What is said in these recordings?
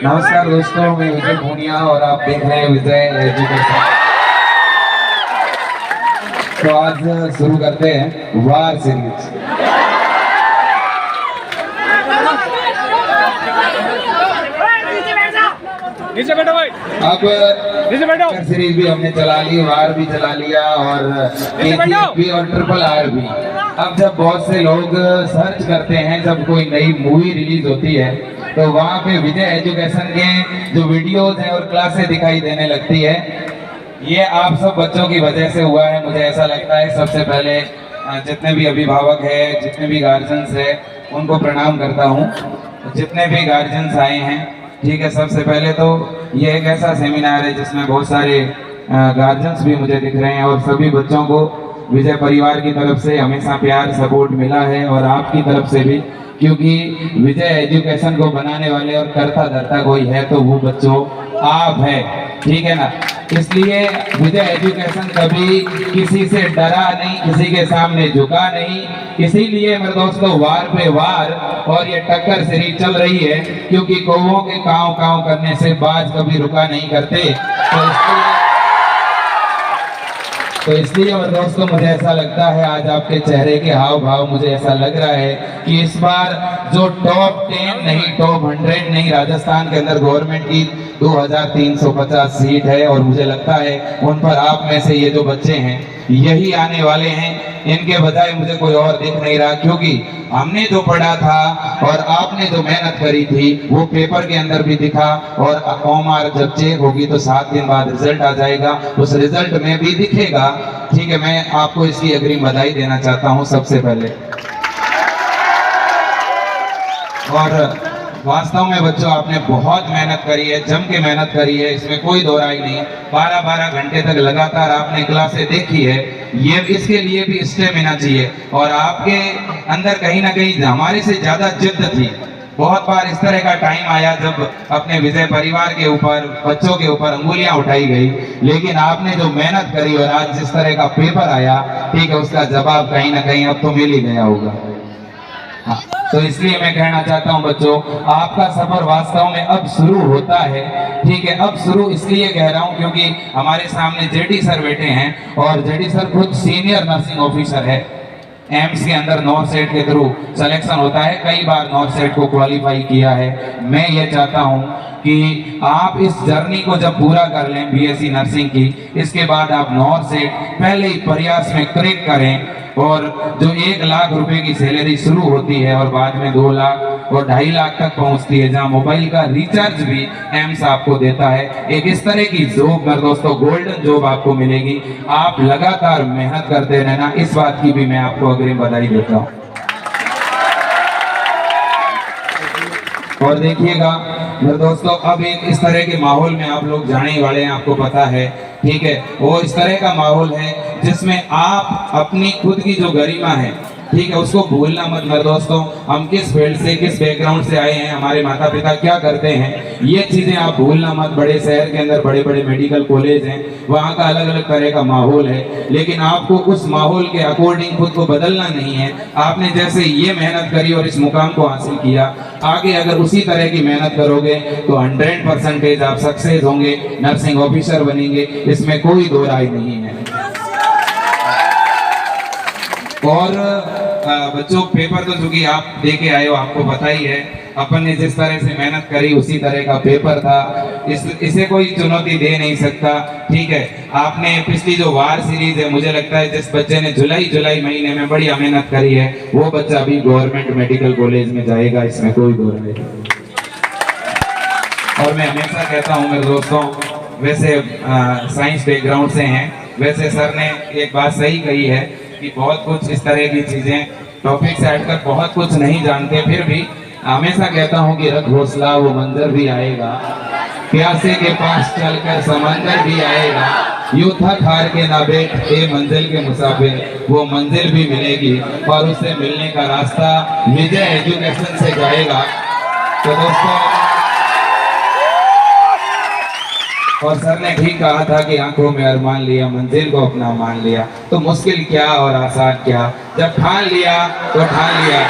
नमस्कार दोस्तों, मैं विजय पूनिया और आप देख रहे हैं विजय एजुकेशन। तो आज शुरू करते हैं वार सीरीज। नीचे बैठो भाई। अब नीचे बैठो। सीरीज भी हमने चला ली, वार भी चला लिया और KGF भी और RRR भी। अब जब बहुत से लोग सर्च करते हैं, जब कोई नई मूवी रिलीज होती है तो वहाँ पे विजय एजुकेशन के जो वीडियोज हैं और क्लासें दिखाई देने लगती है। ये आप सब बच्चों की वजह से हुआ है, मुझे ऐसा लगता है। सबसे पहले जितने भी अभिभावक हैं, जितने भी गार्जियंस हैं, उनको प्रणाम करता हूँ। जितने भी गार्जियंस आए हैं, ठीक है, सबसे पहले तो ये एक ऐसा सेमिनार है जिसमें बहुत सारे गार्जियंस भी मुझे दिख रहे हैं और सभी बच्चों को विजय परिवार की तरफ से हमेशा प्यार सपोर्ट मिला है और आपकी तरफ से भी, क्योंकि विजय एजुकेशन को बनाने वाले और करता धरता कोई है तो वो बच्चों आप है, ठीक है ना। इसलिए विजय एजुकेशन कभी किसी से डरा नहीं, किसी के सामने झुका नहीं। इसीलिए मेरे दोस्तों वार पे वार और ये टक्कर सीरीज चल रही है, क्योंकि कौवों के काव काव करने से बाज कभी रुका नहीं करते। तो इसलिए मेरे दोस्तों मुझे ऐसा लगता है, आज आपके चेहरे के हाव भाव मुझे ऐसा लग रहा है कि इस बार जो टॉप 10 नहीं, टॉप 100 नहीं, राजस्थान के अंदर गवर्नमेंट की 2350 सीट है और मुझे लगता है उन पर आप में से ये जो बच्चे हैं यही आने वाले हैं। इनके बजाय मुझे कोई और दिख नहीं रहा, क्योंकि हमने जो पढ़ा था और आपने जो मेहनत करी थी वो पेपर के अंदर भी दिखा और ओमार जब चेक होगी तो 7 दिन बाद रिजल्ट आ जाएगा, उस रिजल्ट में भी दिखेगा, ठीक है। मैं आपको इसकी अग्रिम बधाई देना चाहता हूं सबसे पहले। और वास्तव में बच्चों आपने बहुत मेहनत करी है, जम के मेहनत करी है, इसमें कोई दो राय नहीं। 12-12 घंटे तक लगातार आपने क्लासें देखी है, ये इसके लिए भी स्टेमिना चाहिए और आपके अंदर कहीं ना कहीं हमारे से ज्यादा जिद्द थी। बहुत बार इस तरह का टाइम आया जब अपने विजय परिवार के ऊपर, बच्चों के ऊपर अंगुलियां उठाई गई, लेकिन आपने जो मेहनत करी और आज जिस तरह का पेपर आया, ठीक है, उसका जवाब कहीं ना कहीं अब तो मिल ही गया होगा। हाँ, तो इसलिए मैं कहना चाहता हूं बच्चों, आपका सफर वास्तव में अब शुरू होता है, ठीक है। अब शुरू इसलिए कह रहा हूं क्योंकि हमारे सामने जेडी सर बैठे हैं और जेडी सर खुद सीनियर नर्सिंग ऑफिसर है। एम्स के अंदर नॉर्थ सेट के थ्रू सिलेक्शन होता है, कई बार नॉर्थ सेट को क्वालिफाई किया है। मैं ये चाहता हूं कि आप इस जर्नी को जब पूरा कर लें BSc नर्सिंग की, इसके बाद आप नॉर्थ सेट पहले ही प्रयास में क्रैक करें और जो 1 लाख रुपए की सैलरी शुरू होती है और बाद में 2 लाख और 2.5 लाख तक पहुंचती है, जहां मोबाइल का रिचार्ज भी एम्स आपको देता है। एक इस तरह की जॉब मेरे दोस्तों, गोल्डन जॉब आपको मिलेगी। आप लगातार मेहनत करते रहना, इस बात की भी मैं आपको अग्रिम बधाई देता हूं। और देखिएगा मेरे दोस्तों, अब एक इस तरह के माहौल में आप लोग जाने वाले हैं, आपको पता है, ठीक है। वो इस तरह का माहौल है जिसमें आप अपनी खुद की जो गरिमा है, ठीक है, उसको भूलना मत मेरे दोस्तों। हम किस फील्ड से, किस बैकग्राउंड से आए हैं, हमारे माता पिता क्या करते हैं, ये चीजें आप भूलना मत। बड़े शहर के अंदर बड़े बड़े मेडिकल कॉलेज हैं, वहाँ का अलग अलग तरह का माहौल है, लेकिन आपको उस माहौल के अकॉर्डिंग खुद को बदलना नहीं है। आपने जैसे ये मेहनत करी और इस मुकाम को हासिल किया, आगे अगर उसी तरह की मेहनत करोगे तो 100% आप सक्सेस होंगे, नर्सिंग ऑफिसर बनेंगे, इसमें कोई दो राय नहीं है। और बच्चों पेपर तो चूंकि आप दे के आए हो, आपको पता ही है, अपन ने जिस तरह से मेहनत करी उसी तरह का पेपर था, इसे कोई चुनौती दे नहीं सकता, ठीक है। आपने पिछली जो वार सीरीज है, मुझे लगता है जिस बच्चे ने जुलाई महीने में बढ़िया मेहनत करी है वो बच्चा अभी गवर्नमेंट मेडिकल कॉलेज में जाएगा, इसमें कोई दो राय नहीं। और मैं हमेशा कहता हूँ मेरे दोस्तों, वैसे साइंस बैकग्राउंड से हैं, वैसे सर ने एक बात सही कही है कि बहुत कुछ इस तरह की चीजें टॉपिक से हटकर बहुत कुछ नहीं जानते, फिर भी हमेशा कहता हूँ कि रख हौसला, वो मंजर भी आएगा, प्यासे के पास चलकर समंदर भी आएगा, यूं थक हार के ना बैठ ए मंजिल के मुसाफिर, वो मंजिल भी मिलेगी और उससे मिलने का रास्ता विजय एजुकेशन से जाएगा। तो दोस्तों, और सर ने ठीक कहा था कि आंखों में अरमान लिया, मंजिल को अपना मान लिया, तो मुश्किल क्या और आसान क्या, जब ठान लिया तो ठान लिया।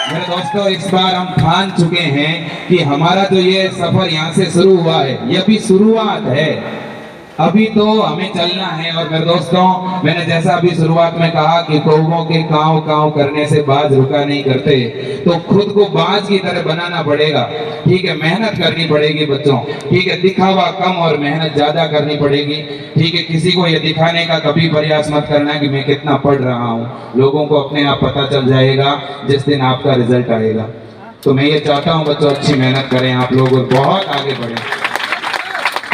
मेरे दोस्तों, इस बार हम ठान चुके हैं कि हमारा जो ये सफर यहाँ से शुरू हुआ है, ये अभी शुरुआत है, अभी तो हमें चलना है। और मेरे दोस्तों, मैंने जैसा अभी शुरुआत में कहा कि कौवों के काव काव करने से बाज रुका नहीं करते, तो खुद को बाज की तरह बनाना पड़ेगा। ठीक है, मेहनत करनी पड़ेगी बच्चों। ठीक है, दिखावा कम और मेहनत ज्यादा करनी पड़ेगी। ठीक है, किसी को ये दिखाने का कभी प्रयास मत करना कि मैं कितना पढ़ रहा हूँ। लोगों को अपने आप पता चल जाएगा जिस दिन आपका रिजल्ट आएगा। तो मैं ये चाहता हूँ बच्चों, अच्छी मेहनत करें आप लोग और बहुत आगे बढ़ें,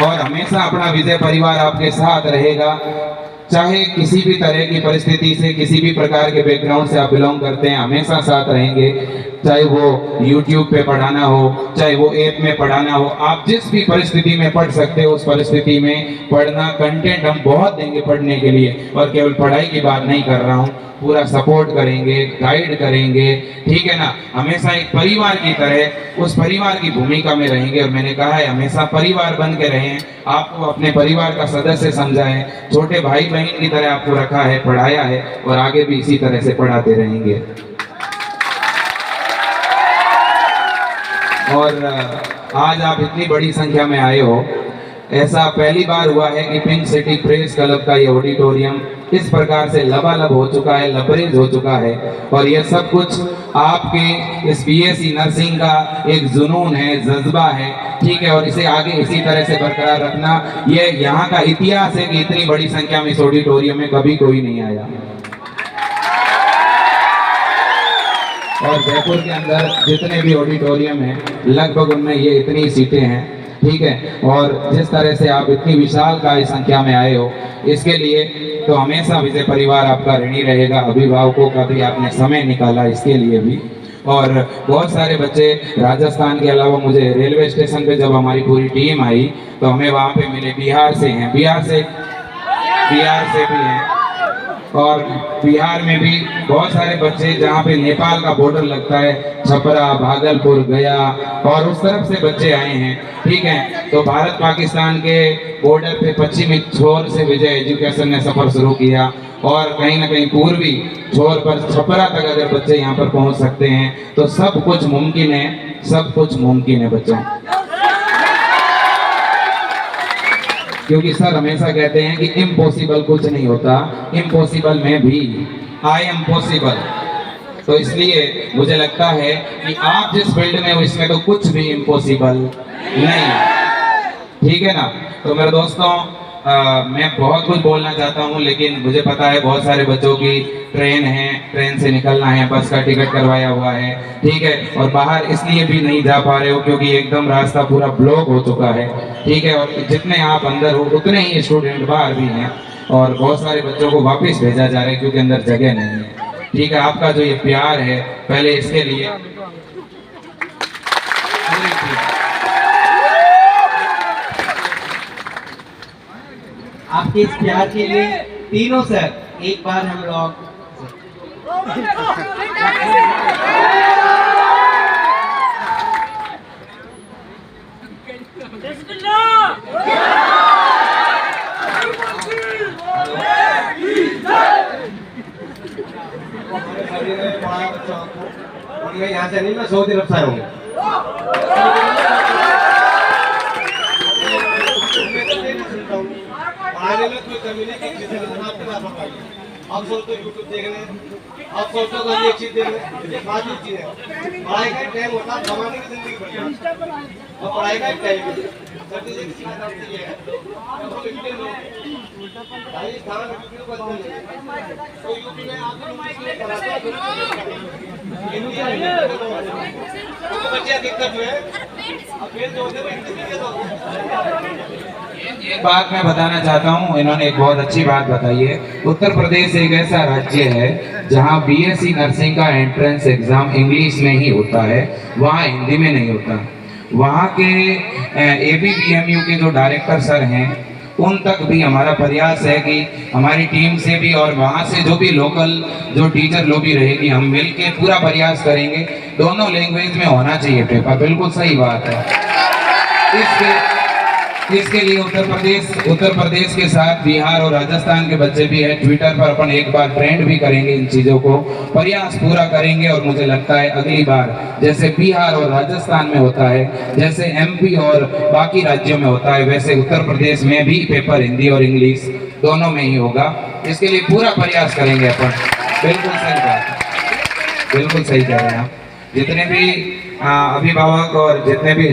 और हमेशा अपना विजय परिवार आपके साथ रहेगा। चाहे किसी भी तरह की परिस्थिति से, किसी भी प्रकार के बैकग्राउंड से आप बिलोंग करते हैं, हमेशा साथ रहेंगे। चाहे वो YouTube पे पढ़ाना हो, चाहे वो ऐप में पढ़ाना हो, आप जिस भी परिस्थिति में पढ़ सकते हो उस परिस्थिति में पढ़ना। कंटेंट हम बहुत देंगे पढ़ने के लिए, और केवल पढ़ाई की बात नहीं कर रहा हूँ, पूरा सपोर्ट करेंगे, गाइड करेंगे। ठीक है ना, हमेशा एक परिवार की तरह उस परिवार की भूमिका में रहेंगे। और मैंने कहा है हमेशा परिवार बन के रहें, आपको अपने परिवार का सदस्य समझा है, छोटे भाई बहन की तरह आपको रखा है, पढ़ाया है, और आगे भी इसी तरह से पढ़ाते रहेंगे। और आज आप इतनी बड़ी संख्या में आए हो, ऐसा पहली बार हुआ है कि पिंक सिटी प्रेस क्लब का ये ऑडिटोरियम इस प्रकार से लबालब हो चुका है, लबरेज हो चुका है। और ये सब कुछ आपके इस बीएससी नर्सिंग का एक जुनून है, जज्बा है। ठीक है, और इसे आगे इसी तरह से बरकरार रखना, ये यहाँ का इतिहास है कि इतनी बड़ी संख्या में इस ऑडिटोरियम में कभी कोई नहीं आया। और जयपुर के अंदर जितने भी ऑडिटोरियम हैं, लगभग उनमें ये इतनी सीटें हैं। ठीक है, और जिस तरह से आप इतनी विशाल का संख्या में आए हो, इसके लिए तो हमेशा विजय परिवार आपका ऋणी रहेगा। अभिभावकों का भी आपने समय निकाला इसके लिए भी। और बहुत सारे बच्चे राजस्थान के अलावा, मुझे रेलवे स्टेशन पे जब हमारी पूरी टीम आई तो हमें वहाँ पे मिले बिहार से हैं, बिहार से भी हैं, और बिहार में भी बहुत सारे बच्चे, जहाँ पे नेपाल का बॉर्डर लगता है, छपरा, भागलपुर, गया, और उस तरफ से बच्चे आए हैं। ठीक है, तो भारत पाकिस्तान के बॉर्डर पे पश्चिमी छोर से विजय एजुकेशन ने सफर शुरू किया, और कहीं ना कहीं पूर्वी छोर पर छपरा तक अगर बच्चे यहाँ पर पहुँच सकते हैं तो सब कुछ मुमकिन है, सब कुछ मुमकिन है बच्चों। क्योंकि सर हमेशा कहते हैं कि इम्पॉसिबल कुछ नहीं होता, इम्पॉसिबल में भी आई एम पॉसिबल। तो इसलिए मुझे लगता है कि आप जिस फील्ड में हो इसमें तो कुछ भी इम्पॉसिबल नहीं। ठीक है ना, तो मेरे दोस्तों, मैं बहुत कुछ बोलना चाहता हूँ, लेकिन मुझे पता है बहुत सारे बच्चों की ट्रेन है, ट्रेन से निकलना है, बस का टिकट करवाया हुआ है। ठीक है, और बाहर इसलिए भी नहीं जा पा रहे हो क्योंकि एकदम रास्ता पूरा ब्लॉक हो चुका है। ठीक है, और जितने आप अंदर हो उतने ही स्टूडेंट बाहर भी हैं, और बहुत सारे बच्चों को वापस भेजा जा रहा है क्योंकि अंदर जगह नहीं है। ठीक है, आपका जो ये प्यार है, पहले इसके लिए आपके इस प्यार के लिए तीनों सर एक बार हम लोग मैं यहाँ से नहीं, मैं सऊदी अरब से आऊंगा। आप सोचते हो यूट्यूब देख रहे हैं, आप सोचते हो एक चीज देख रहे हैं, बात चीज है। पढ़ाई का टाइम होता है, कमाने की जिंदगी बढ़िया, और पढ़ाई का टाइम है। सर्दी से किसी का नाम नहीं है, राजस्थान यूपी को बदल नहीं, तो यूपी में आप बच्चे दिक्कत में अब फिर जो एक बात मैं बताना चाहता हूँ, इन्होंने एक बहुत अच्छी बात बताई है। उत्तर प्रदेश एक ऐसा राज्य है जहाँ बीएससी नर्सिंग का एंट्रेंस एग्जाम इंग्लिश में ही होता है, वहाँ हिंदी में नहीं होता। वहाँ के ABPMU के जो डायरेक्टर सर हैं, उन तक भी हमारा प्रयास है कि हमारी टीम से भी और वहाँ से जो भी लोकल जो टीचर लोग भी रहेगी, हम मिलके पूरा प्रयास करेंगे। दोनों लैंग्वेज में होना चाहिए पेपर, बिल्कुल सही बात है। इसके लिए उत्तर प्रदेश के साथ बिहार और राजस्थान के बच्चे भी है। ट्विटर पर अपन एक बार ट्रेंड भी करेंगे, इन चीजों को प्रयास पूरा करेंगे। और मुझे लगता है अगली बार जैसे बिहार और राजस्थान में होता है, जैसे एमपी और बाकी राज्यों में होता है, वैसे उत्तर प्रदेश में भी पेपर हिंदी और इंग्लिश दोनों में ही होगा। इसके लिए पूरा प्रयास करेंगे अपन। बिल्कुल सही बात, बिल्कुल सही कह रहे हैं आप। जितने भी अभिभावक और जितने भी